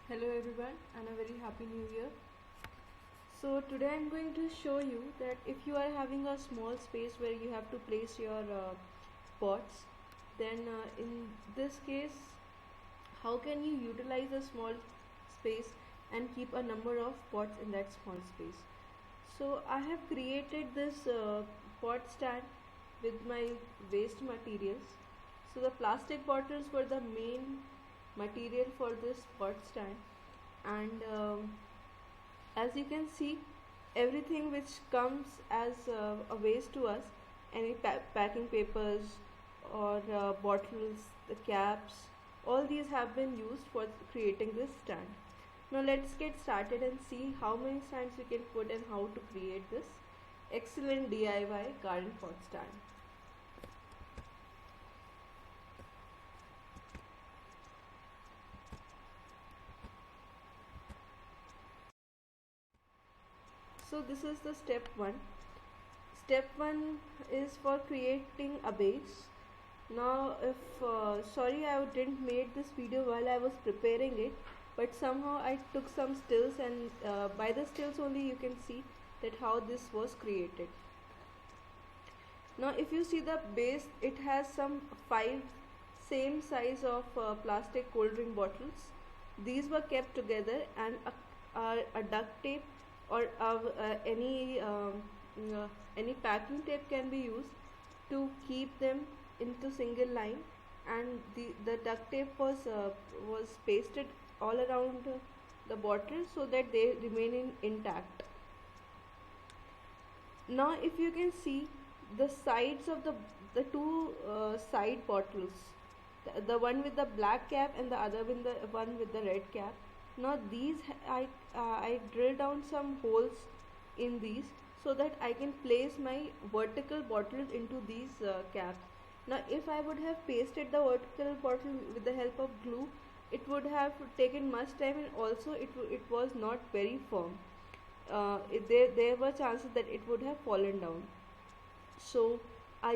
Hello everyone and a very happy new year. So today I'm going to show you that if you are having a small space where you have to place your pots, then in this case how can you utilize a small space and keep a number of pots in that small space. So I have created this pot stand with my waste materials. So the plastic bottles were the main material for this pot stand, and as you can see, everything which comes as a waste to us, any packing papers or bottles, the caps, all these have been used for creating this stand. Now let's get started and see how many stands we can put and how to create this excellent DIY garden pot stand. So this is the step 1. Step 1 is for creating a base. Now if sorry I didn't make this video while I was preparing it, but somehow I took some stills, and by the stills only you can see that how this was created. Now if you see the base, it has some 5 same size of plastic cold drink bottles. These were kept together, and a duct tape or any packing tape can be used to keep them into single line, and the duct tape was pasted all around the bottle so that they remain intact. Now if you can see the sides of the two side bottles, the one with the black cap and the other with the one with the red cap. Now these I drill down some holes in these so that I can place my vertical bottles into these caps. Now if I would have pasted the vertical bottle with the help of glue, it would have taken much time, and also it was not very firm. There were chances that it would have fallen down. So I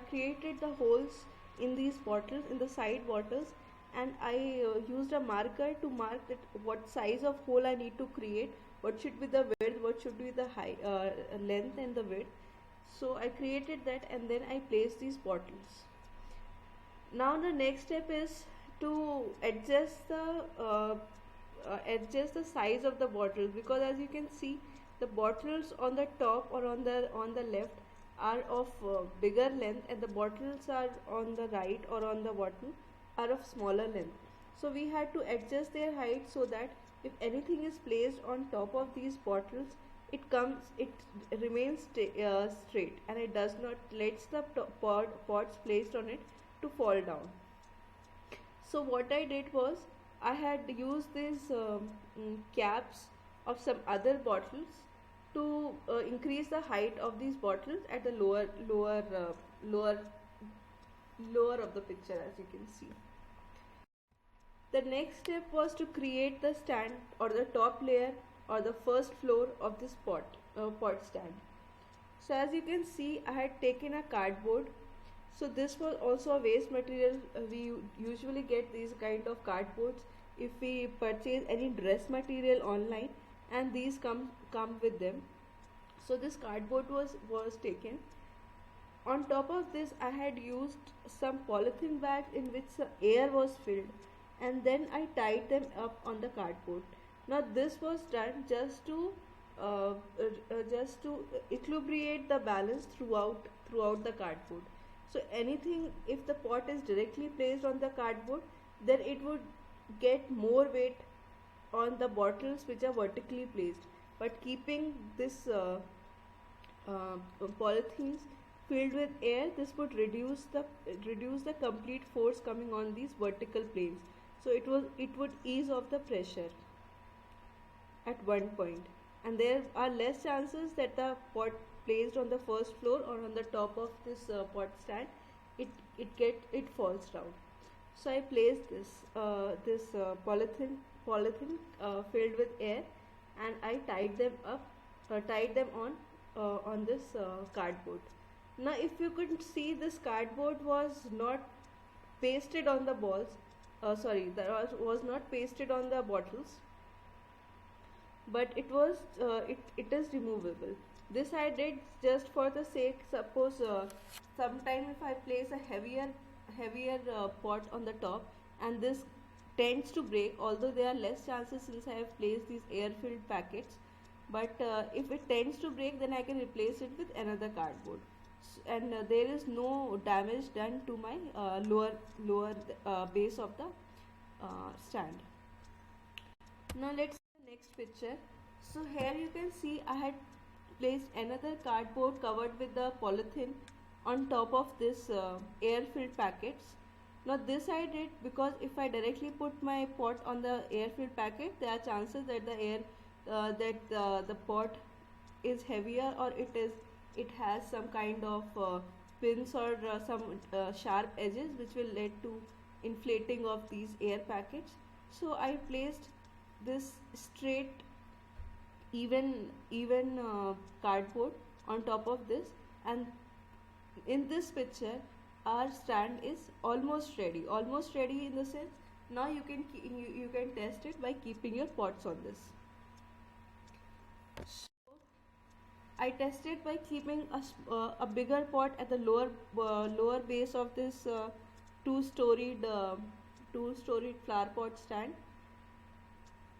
created the holes in these bottles, in the side bottles, and I used a marker to mark that what size of hole I need to create, what should be the width, what should be the length and the width. So I created that, and then I placed these bottles. Now the next step is to adjust the size of the bottles, because as you can see, the bottles on the top or on the left are of bigger length, and the bottles are on the right or on the bottom are of smaller length. So we had to adjust their height so that if anything is placed on top of these bottles, it remains straight, and it does not lets the pots placed on it to fall down. So what I did was, I had used these caps of some other bottles to increase the height of these bottles at the lower of the picture, as you can see. The next step was to create the stand or the top layer or the first floor of this pot stand. So as you can see, I had taken a cardboard. So this was also a waste material. We usually get these kind of cardboards if we purchase any dress material online, and these come with them. So this cardboard was taken. On top of this, I had used some polythene bags in which air was filled, and then I tied them up on the cardboard. Now this was done just to equilibrate the balance throughout the cardboard. So anything, if the pot is directly placed on the cardboard, then it would get more weight on the bottles which are vertically placed. But keeping this polythenes filled with air, this would reduce the complete force coming on these vertical planes. So it would ease off the pressure at one point, and there are less chances that the pot placed on the first floor or on the top of this pot stand, it falls down. So I placed this polythene filled with air, and I tied them on this cardboard. Now if you could see, this cardboard was not pasted on the balls, sorry, that was not pasted on the bottles, but it was it is removable. This I did just for the sake, suppose sometime if I place a heavier pot on the top and this tends to break, although there are less chances since I have placed these air filled packets, but if it tends to break, then I can replace it with another cardboard. And there is no damage done to my lower base of the stand. Now let's see the next picture. So here you can see I had placed another cardboard covered with the polythene on top of this air filled packets. Now this I did because if I directly put my pot on the air filled packet, there are chances that the pot is heavier, or it has some kind of pins or some sharp edges which will lead to inflating of these air packets. So I placed this straight even cardboard on top of this, and in this picture our stand is almost ready in the sense now you can test it by keeping your pots on this. So I tested by keeping a bigger pot at the lower base of this two-storied flower pot stand.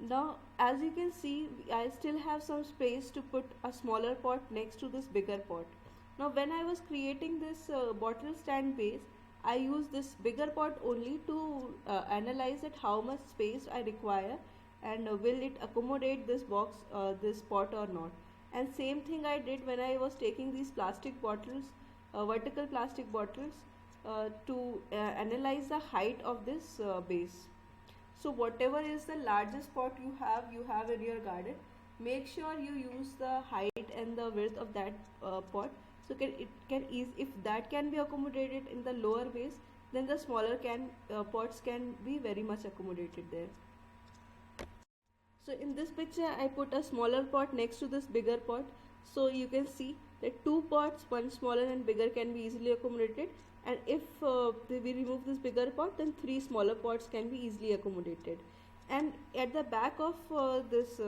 Now as you can see, I still have some space to put a smaller pot next to this bigger pot. Now when I was creating this bottle stand base, I used this bigger pot only to analyze that how much space I require and will it accommodate this this pot or not. And same thing I did when I was taking these plastic bottles, vertical plastic bottles, to analyze the height of this base. So whatever is the largest pot you have in your garden, make sure you use the height and the width of that pot. So if that can be accommodated in the lower base, then the smaller pots can be very much accommodated there. So in this picture I put a smaller pot next to this bigger pot, so you can see that two pots, one smaller and bigger, can be easily accommodated, and if we remove this bigger pot, then three smaller pots can be easily accommodated. And at the back of this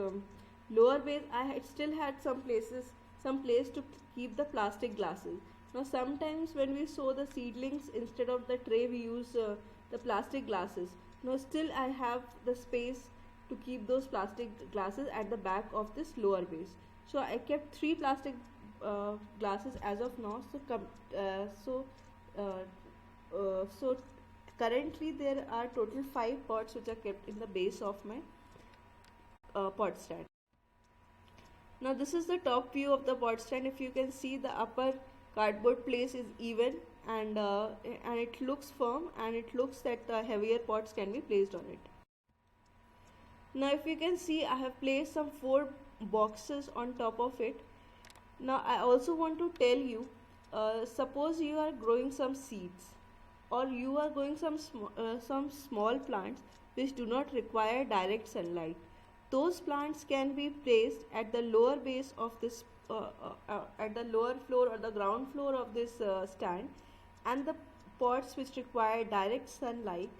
lower base I still had some place to keep the plastic glasses. Now sometimes when we sow the seedlings, instead of the tray we use the plastic glasses. Now still I have the space to keep those plastic glasses at the back of this lower base. So I kept three plastic glasses as of now. So currently there are total 5 pots which are kept in the base of my pot stand. Now this is the top view of the pot stand. If you can see, the upper cardboard place is even, and it looks firm, and it looks that the heavier pots can be placed on it. Now if you can see, I have placed some 4 boxes on top of it. Now I also want to tell you, suppose you are growing some seeds, or you are growing some small plants which do not require direct sunlight. Those plants can be placed at the lower base of this at the lower floor or the ground floor of this stand, and the pots which require direct sunlight,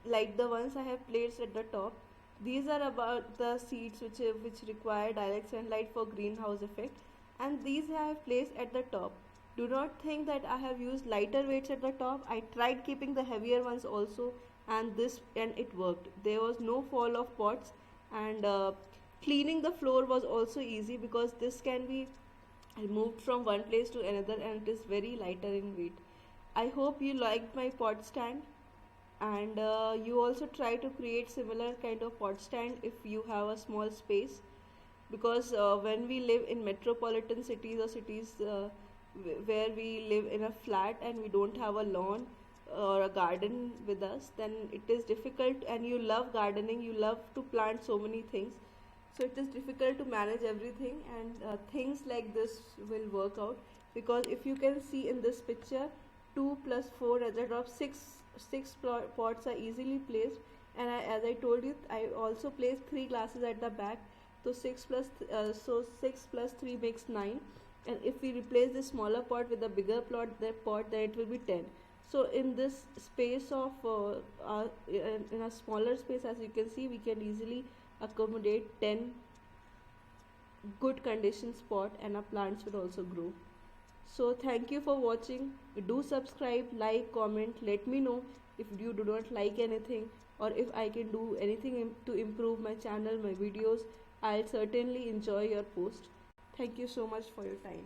like the ones I have placed at the top, these are about the seeds which require direct sunlight for greenhouse effect, and these I have placed at the top. Do not think that I have used lighter weights at the top. I tried keeping the heavier ones also, and it worked. There was no fall of pots, and cleaning the floor was also easy because this can be removed from one place to another, and it is very lighter in weight. I hope you liked my pot stand, and you also try to create similar kind of pot stand if you have a small space, because when we live in metropolitan cities or cities where we live in a flat and we don't have a lawn or a garden with us, then it is difficult, and you love gardening, you love to plant so many things, so it is difficult to manage everything, and things like this will work out, because if you can see in this picture, 2 plus 4 as a drop, 6 pots are easily placed, and as I told you, I also placed 3 glasses at the back, so 6 plus 3 makes 9, and if we replace the smaller pot with the bigger pot, then it will be 10. So in this space of in a smaller space, as you can see, we can easily accommodate 10 good condition spot, and our plants will also grow. So thank you for watching. Do subscribe, like, comment, let me know if you do not like anything, or if I can do anything to improve my channel, my videos. I'll certainly enjoy your post. Thank you so much for your time.